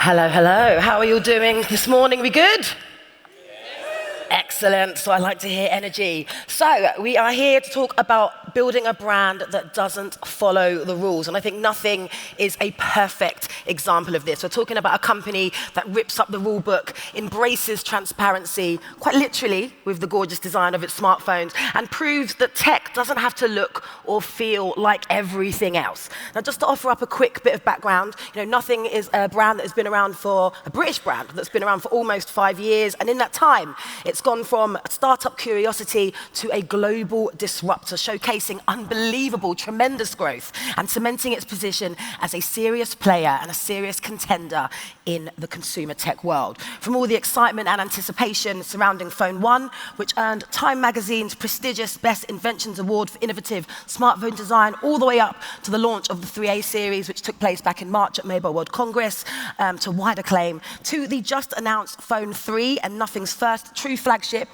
Hello, hello. How are you all doing this morning? We good? Excellent. So I like to hear energy. So we are here to talk about building a brand that doesn't follow the rules. And I think nothing is a perfect example of this. We're talking about a company that rips up the rule book, embraces transparency, quite literally with the gorgeous design of its smartphones, and proves that tech doesn't have to look or feel like everything else. Now, just to offer up a quick bit of background, Nothing is a brand that has been around a British brand that's been around for almost 5 years. And in that time, it's gone from a startup curiosity to a global disruptor, showcasing unbelievable, tremendous growth and cementing its position as a serious player and a serious contender in the consumer tech world. From all the excitement and anticipation surrounding Phone 1, which earned Time Magazine's prestigious Best Inventions Award for innovative smartphone design, all the way up to the launch of the 3A series, which took place back in March at Mobile World Congress, to wide acclaim, to the just announced Phone 3 and Nothing's first true flagship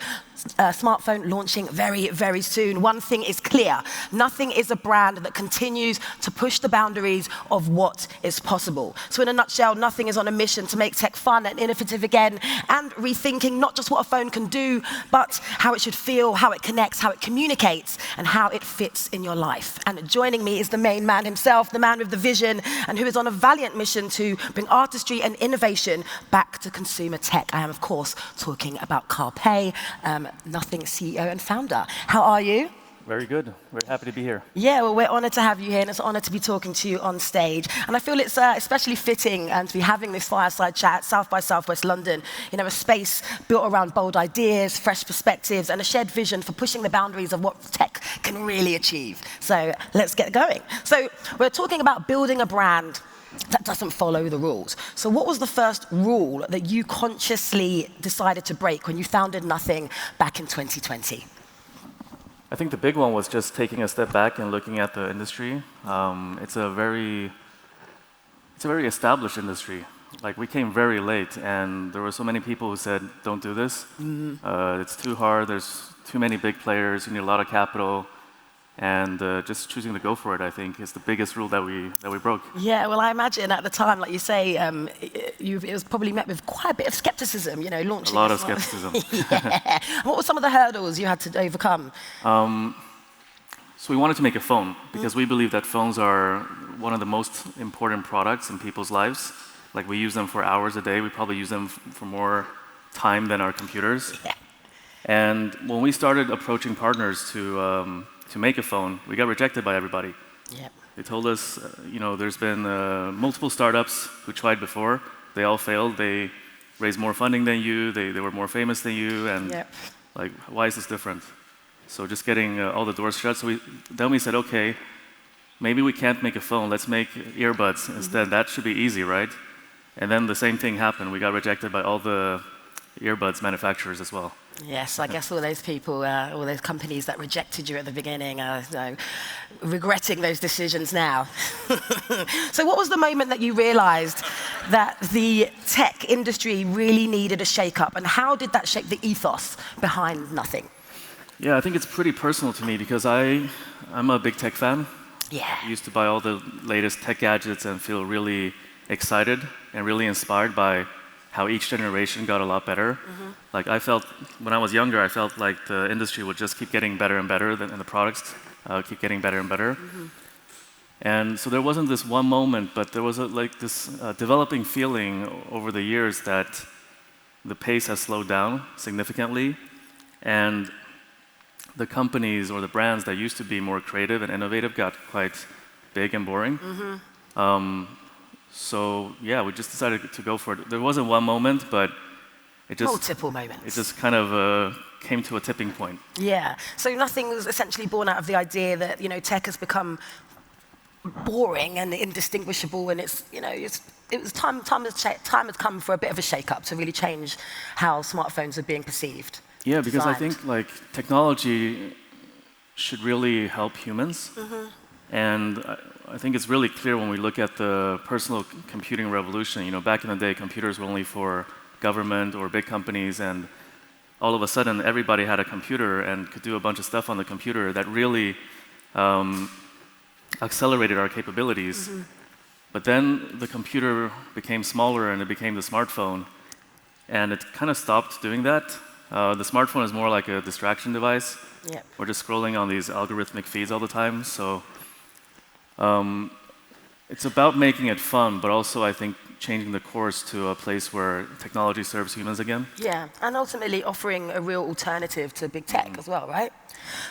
smartphone launching very, very soon. One thing is clear: Nothing is a brand that continues to push the boundaries of what is possible. So in a nutshell, Nothing is on a mission to make tech fun and innovative again, and rethinking not just what a phone can do, but how it should feel, how it connects, how it communicates, and how it fits in your life. And joining me is the main man himself, the man with the vision, and who is on a valiant mission to bring artistry and innovation back to consumer tech. I am, of course, talking about Carl Pei, Nothing CEO and founder. How are you? Very good. We're happy to be here. Yeah, well, we're honored to have you here, and it's an honor to be talking to you on stage. And I feel it's especially fitting to be having this fireside chat at South by Southwest London. A space built around bold ideas, fresh perspectives, and a shared vision for pushing the boundaries of what tech can really achieve. So let's get going. So we're talking about building a brand that doesn't follow the rules. So what was the first rule that you consciously decided to break when you founded Nothing back in 2020? I think the big one was just taking a step back and looking at the industry. It's a very established industry. Like, we came very late, and there were so many people who said, "Don't do this. It's too hard. There's too many big players. You need a lot of capital." And just choosing to go for it, I think, is the biggest rule that we broke. Yeah, well, I imagine at the time, like you say, it was probably met with quite a bit of skepticism, launching. A lot of skepticism. Yeah. What were some of the hurdles you had to overcome? So we wanted to make a phone because we believe that phones are one of the most important products in people's lives. Like, we use them for hours a day. We probably use them for more time than our computers. Yeah. And when we started approaching partners to make a phone, we got rejected by everybody. Yep. They told us, there's been multiple startups who tried before. They all failed. They raised more funding than you. They were more famous than you. And why is this different? So just getting all the doors shut. So then we said, okay, maybe we can't make a phone. Let's make earbuds instead. That should be easy, right? And then the same thing happened. We got rejected by all the earbuds manufacturers as well. Yes, I guess all those people, all those companies that rejected you at the beginning are regretting those decisions now. So what was the moment that you realized that the tech industry really needed a shake-up, and how did that shape the ethos behind Nothing? Yeah, I think it's pretty personal to me because I'm a big tech fan. Yeah. I used to buy all the latest tech gadgets and feel really excited and really inspired by how each generation got a lot better. Like, when I was younger, I felt like the industry would just keep getting better and better, and the products keep getting better and better. And so there wasn't this one moment, but there was this developing feeling over the years that the pace has slowed down significantly, and the companies or the brands that used to be more creative and innovative got quite big and boring. So yeah, we just decided to go for it. There wasn't one moment, but multiple moments. It just kind of came to a tipping point. Yeah. So Nothing was essentially born out of the idea that tech has become boring and indistinguishable, and it was time had come for a bit of a shake-up to really change how smartphones are being perceived. Yeah, because I think technology should really help humans, and I think it's really clear when we look at the personal computing revolution. Back in the day, computers were only for government or big companies, and all of a sudden, everybody had a computer and could do a bunch of stuff on the computer that really accelerated our capabilities. But then the computer became smaller and it became the smartphone. And it kind of stopped doing that. The smartphone is more like a distraction device. Yep. We're just scrolling on these algorithmic feeds all the time. So it's about making it fun, but also, I think, changing the course to a place where technology serves humans again. Yeah, and ultimately offering a real alternative to big tech as well, right?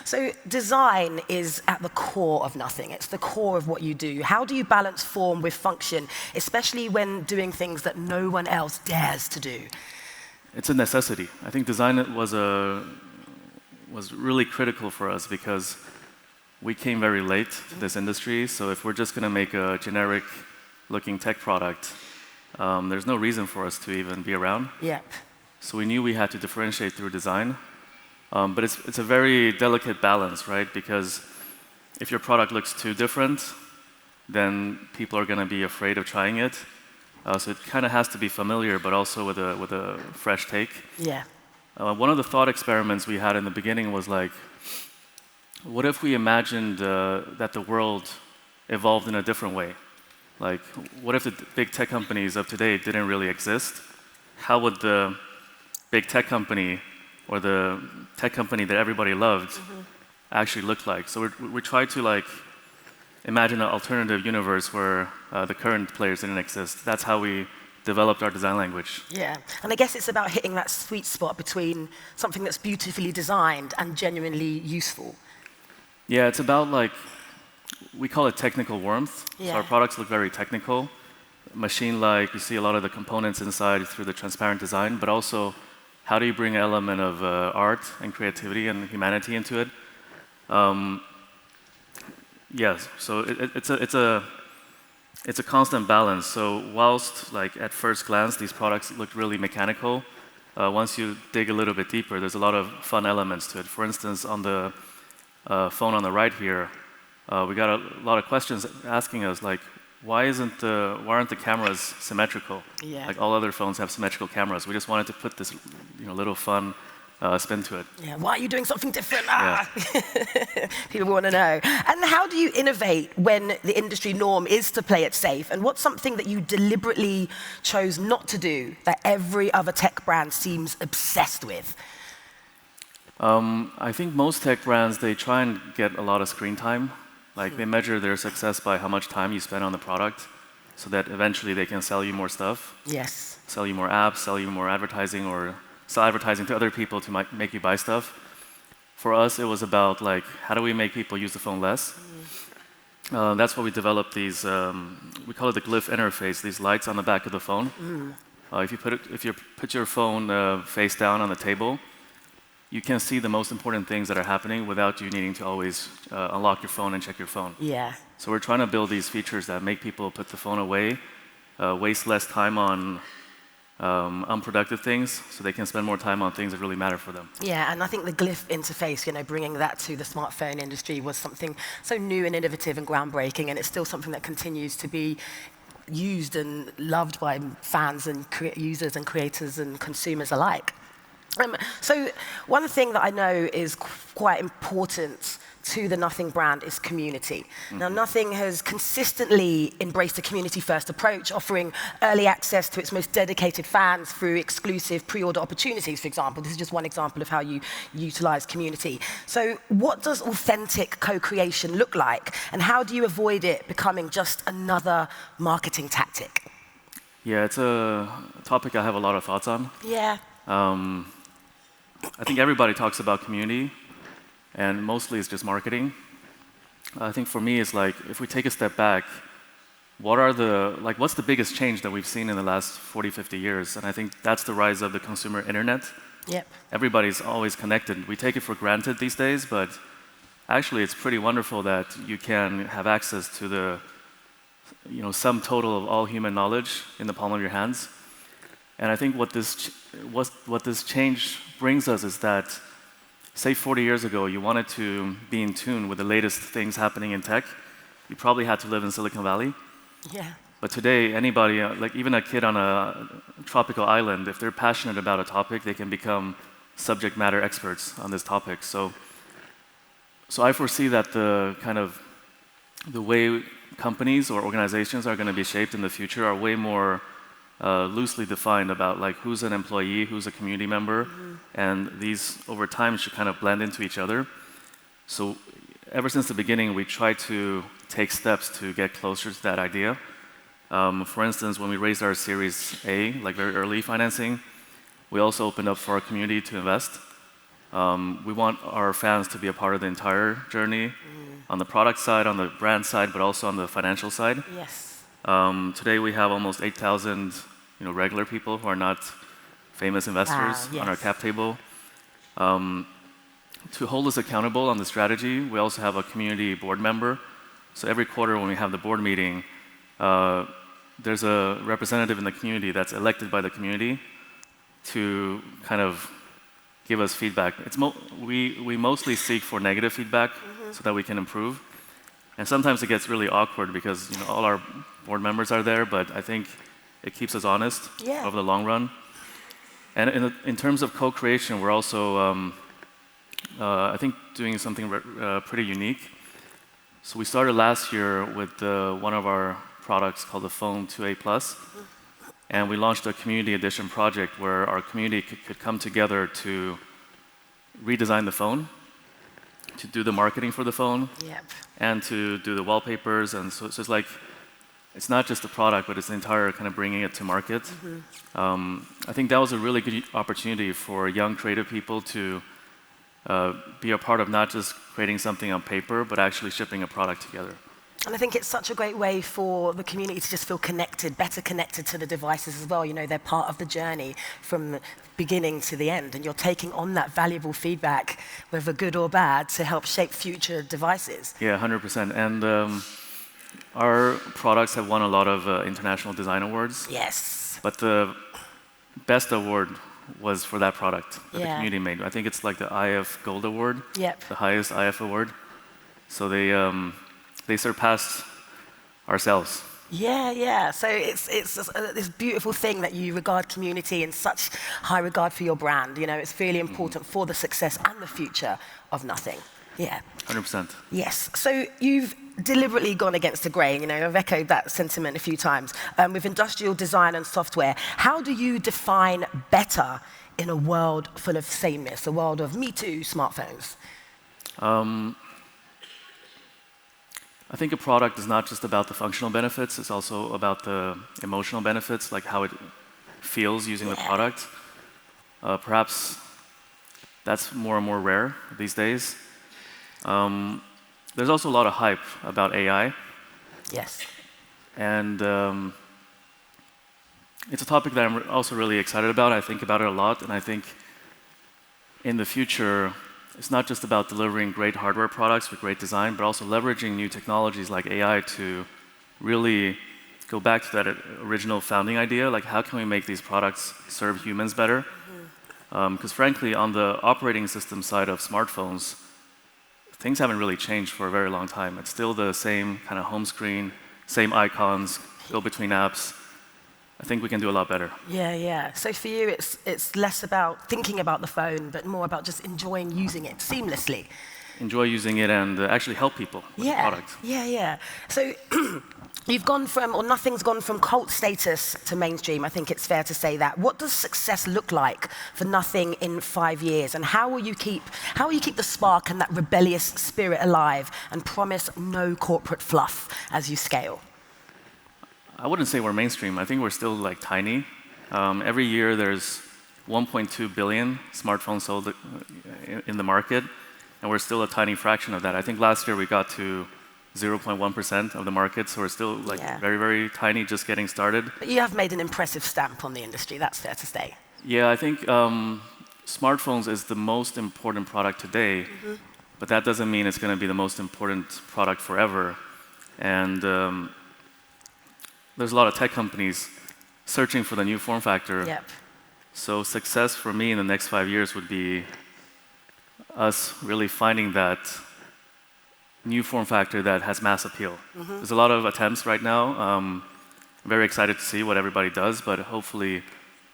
So design is at the core of nothing. It's the core of what you do. How do you balance form with function, especially when doing things that no one else dares to do? It's a necessity. I think design was really critical for us because we came very late to this industry. So if we're just going to make a generic-looking tech product, there's no reason for us to even be around. Yep. So we knew we had to differentiate through design. But it's a very delicate balance, right? Because if your product looks too different, then people are going to be afraid of trying it. So it kind of has to be familiar, but also with a fresh take. Yeah. One of the thought experiments we had in the beginning was like, what if we imagined that the world evolved in a different way? Like, what if the big tech companies of today didn't really exist? How would the big tech company or the tech company that everybody loved actually look like? So we tried to like imagine an alternative universe where the current players didn't exist. That's how we developed our design language. Yeah, and I guess it's about hitting that sweet spot between something that's beautifully designed and genuinely useful. Yeah, it's about like, we call it technical warmth. Yeah. So our products look very technical, machine-like. You see a lot of the components inside through the transparent design, but also how do you bring an element of art and creativity and humanity into it? Yes, so it's a constant balance. So whilst like at first glance these products look really mechanical, once you dig a little bit deeper, there's a lot of fun elements to it. For instance, on the phone on the right here, we got a lot of questions asking us like, why aren't the cameras symmetrical? Yeah. Like all other phones have symmetrical cameras. We just wanted to put this, little fun spin to it. Yeah, why are you doing something different? Yeah. People want to know. And how do you innovate when the industry norm is to play it safe? And what's something that you deliberately chose not to do that every other tech brand seems obsessed with? I think most tech brands, they try and get a lot of screen time. Like they measure their success by how much time you spend on the product so that eventually they can sell you more stuff. Yes. Sell you more apps, sell you more advertising, or sell advertising to other people to make you buy stuff. For us, it was about like, how do we make people use the phone less? That's why we developed these, we call it the glyph interface, these lights on the back of the phone. If you put your phone face down on the table, you can see the most important things that are happening without you needing to always unlock your phone and check your phone. Yeah. So we're trying to build these features that make people put the phone away, waste less time on unproductive things, so they can spend more time on things that really matter for them. Yeah, and I think the glyph interface, bringing that to the smartphone industry was something so new and innovative and groundbreaking, and it's still something that continues to be used and loved by fans and users and creators and consumers alike. So one thing that I know is quite important to the Nothing brand is community. Now, Nothing has consistently embraced a community-first approach, offering early access to its most dedicated fans through exclusive pre-order opportunities, for example. This is just one example of how you utilize community. So what does authentic co-creation look like, and how do you avoid it becoming just another marketing tactic? Yeah, it's a topic I have a lot of thoughts on. Yeah. I think everybody talks about community, and mostly it's just marketing. I think for me, it's like, if we take a step back, what's the biggest change that we've seen in the last 40, 50 years? And I think that's the rise of the consumer internet. Yep. Everybody's always connected. We take it for granted these days, but actually it's pretty wonderful that you can have access to the sum total of all human knowledge in the palm of your hands. And I think what this change brings us is that, say 40 years ago, you wanted to be in tune with the latest things happening in tech, you probably had to live in Silicon Valley. Yeah. But today, anybody, like even a kid on a tropical island, if they're passionate about a topic, they can become subject matter experts on this topic. So I foresee that the way companies or organizations are going to be shaped in the future are way more loosely defined about like who's an employee, who's a community member, and these over time should kind of blend into each other. So ever since the beginning, we try to take steps to get closer to that idea. For instance, when we raised our Series A, like very early financing, we also opened up for our community to invest. We want our fans to be a part of the entire journey, on the product side, on the brand side, but also on the financial side. Yes. Today we have almost 8,000 regular people who are not famous investors on our cap table. To hold us accountable on the strategy, we also have a community board member. So every quarter when we have the board meeting, there's a representative in the community that's elected by the community to kind of give us feedback. We mostly seek for negative feedback so that we can improve. And sometimes it gets really awkward because all our board members are there, but I think it keeps us honest over the long run. And in terms of co-creation, we're also, I think, doing something pretty unique. So we started last year with one of our products called the Phone 2A Plus. And we launched a community edition project where our community could come together to redesign the phone, to do the marketing for the phone, and to do the wallpapers. And so it's like, it's not just the product, but it's the entire kind of bringing it to market. I think that was a really good opportunity for young creative people to be a part of not just creating something on paper, but actually shipping a product together. And I think it's such a great way for the community to just feel connected, better connected to the devices as well. They're part of the journey from the beginning to the end, and you're taking on that valuable feedback, whether good or bad, to help shape future devices. Yeah, 100%. And our products have won a lot of international design awards. Yes. But the best award was for that product that the community made. I think it's like the IF Gold Award, the highest IF award. So they surpassed ourselves. Yeah. So it's this beautiful thing that you regard community in such high regard for your brand. It's really important for the success and the future of Nothing. Yeah. 100%. Yes. So you've deliberately gone against the grain. I've echoed that sentiment a few times. With industrial design and software, how do you define better in a world full of sameness, a world of Me Too smartphones? I think a product is not just about the functional benefits, it's also about the emotional benefits, like how it feels using the product. Perhaps that's more and more rare these days. There's also a lot of hype about AI. Yes. And it's a topic that I'm also really excited about. I think about it a lot, and I think in the future, it's not just about delivering great hardware products with great design, but also leveraging new technologies like AI to really go back to that original founding idea, like how can we make these products serve humans better? Because frankly, on the operating system side of smartphones, things haven't really changed for a very long time. It's still the same kind of home screen, same icons, go between apps. I think we can do a lot better. Yeah. So for you, it's less about thinking about the phone, but more about just enjoying using it seamlessly. Enjoy using it and actually help people with the product. Yeah. So you've gone from, or Nothing's gone from cult status to mainstream. I think it's fair to say that. What does success look like for Nothing in 5 years? And how will you keep the spark and that rebellious spirit alive and promise no corporate fluff as you scale? I wouldn't say we're mainstream. I think we're still like tiny. Every year there's 1.2 billion smartphones sold in the market, and we're still a tiny fraction of that. I think last year we got to 0.1% of the market, so we're still like very, very tiny, just getting started. But you have made an impressive stamp on the industry, that's fair to say. Yeah, I think smartphones is the most important product today, but that doesn't mean it's going to be the most important product forever. And there's a lot of tech companies searching for the new form factor. So success for me in the next 5 years would be us really finding that new form factor that has mass appeal. There's a lot of attempts right now. I'm very excited to see what everybody does, but hopefully,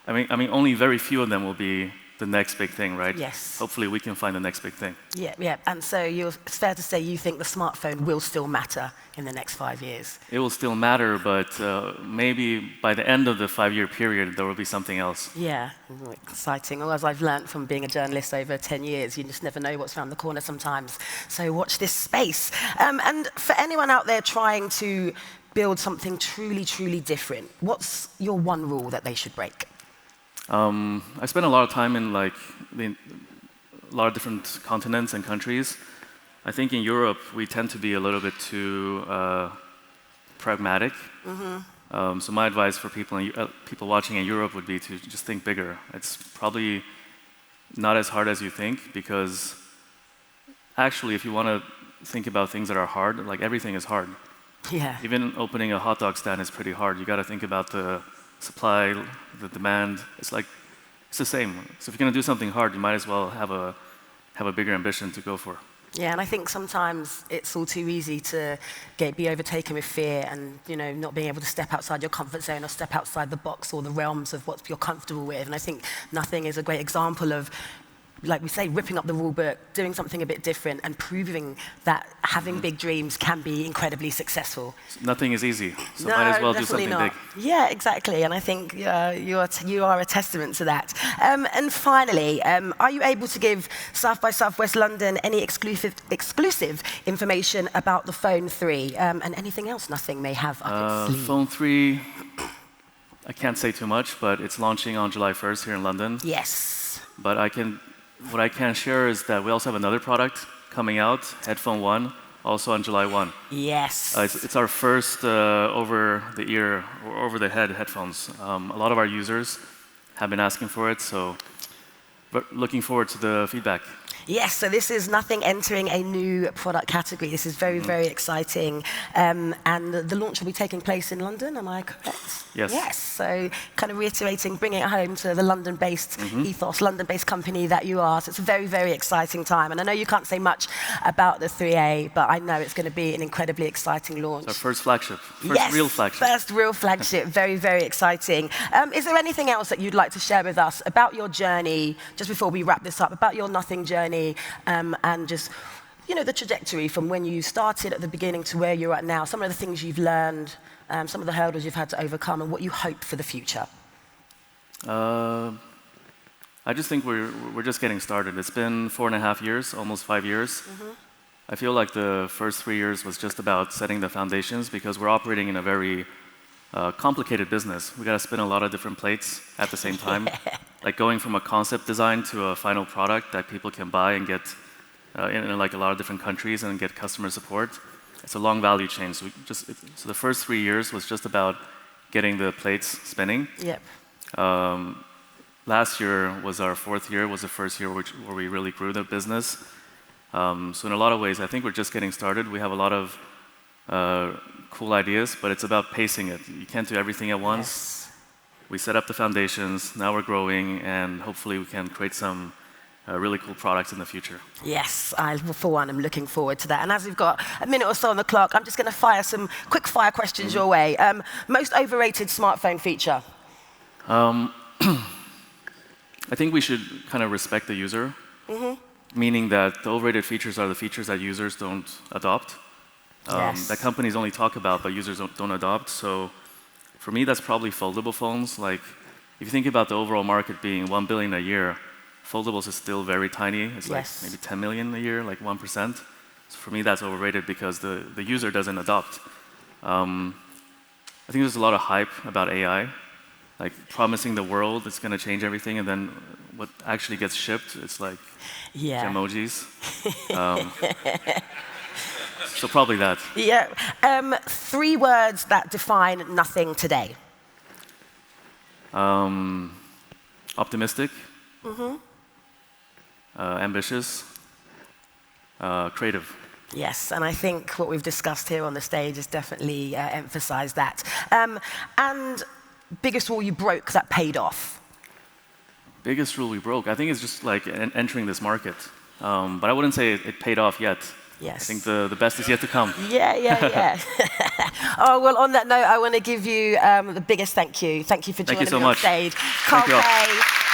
I mean, only very few of them will be the next big thing, right? Yes. Hopefully we can find the next big thing. Yeah, yeah. And so it's fair to say you think the smartphone will still matter in the next 5 years. It will still matter, but maybe by the end of the 5-year period, there will be something else. Yeah, exciting. Well, as I've learned from being a journalist over 10 years, you just never know what's around the corner sometimes. So watch this space. And for anyone out there trying to build something truly, truly different, what's your one rule that they should break? I spent a lot of time in a lot of different continents and countries. I think in Europe we tend to be a little bit too pragmatic. So my advice for people watching in Europe would be to just think bigger. It's probably not as hard as you think, because actually, if you want to think about things that are hard, like everything is hard. Yeah. Even opening a hot dog stand is pretty hard. You got to think about the supply, the demand. It's the same. So if you're going to do something hard, you might as well have a bigger ambition to go for. Yeah, and I think sometimes it's all too easy to be overtaken with fear and not being able to step outside your comfort zone or step outside the box or the realms of what you're comfortable with. And I think nothing is a great example of, like we say, ripping up the rule book, doing something a bit different, and proving that having big dreams can be incredibly successful. Nothing is easy, so might as well do something big. Yeah, exactly, and I think you are a testament to that. And finally, are you able to give South by Southwest London any exclusive information about the Phone 3 and anything else Nothing may have up its sleeve? Phone 3, I can't say too much, but it's launching on July 1st here in London. Yes. But what I can share is that we also have another product coming out, Headphone 1, also on July 1. Yes. It's our first over-the-ear or over-the-head headphones. A lot of our users have been asking for it, so looking forward to the feedback. Yes, so this is Nothing entering a new product category. This is very, very exciting. And the launch will be taking place in London, am I correct? Yes. Yes, so kind of reiterating, bringing it home to the London-based ethos, London-based company that you are. So it's a very, very exciting time. And I know you can't say much about the 3A, but I know it's going to be an incredibly exciting launch. It's our first flagship, real flagship. First real flagship, very, very exciting. Is there anything else that you'd like to share with us about your journey, just before we wrap this up, about your Nothing journey? And just, the trajectory from when you started at the beginning to where you're at now, some of the things you've learned, some of the hurdles you've had to overcome, and what you hope for the future. I just think we're just getting started. It's been 4.5 years, almost 5 years. I feel like the first 3 years was just about setting the foundations, because we're operating in a very complicated business. We got to spin a lot of different plates at the same time. Like going from a concept design to a final product that people can buy and get in like a lot of different countries and get customer support. It's a long value chain. So the first 3 years was just about getting the plates spinning. Yep. Last year was our 4th year, was the first year where we really grew the business. So in a lot of ways, I think we're just getting started. We have a lot of cool ideas, but it's about pacing it. You can't do everything at once. Yes. We set up the foundations, now we're growing, and hopefully we can create some really cool products in the future. Yes, I, for one, am looking forward to that. And as we've got a minute or so on the clock, I'm just going to fire some quick fire questions your way. Most overrated smartphone feature? I think we should kind of respect the user, meaning that the overrated features are the features that users don't adopt. That companies only talk about, but users don't adopt. So for me, that's probably foldable phones. Like, if you think about the overall market being 1 billion a year, foldables is still very tiny. It's like maybe 10 million a year, like 1%. So for me, that's overrated because the user doesn't adopt. I think there's a lot of hype about AI, like promising the world it's going to change everything, and then what actually gets shipped, it's like emojis. So probably that. Yeah. 3 words that define Nothing today. Optimistic. Ambitious. Creative. Yes, and I think what we've discussed here on the stage has definitely emphasized that. And biggest rule you broke that paid off? Biggest rule we broke? I think it's just like entering this market. But I wouldn't say it paid off yet. Yes. I think the best is yet to come. Yeah. Oh, well, on that note, I want to give you the biggest thank you. Thank you for joining me on stage. Thank you so much.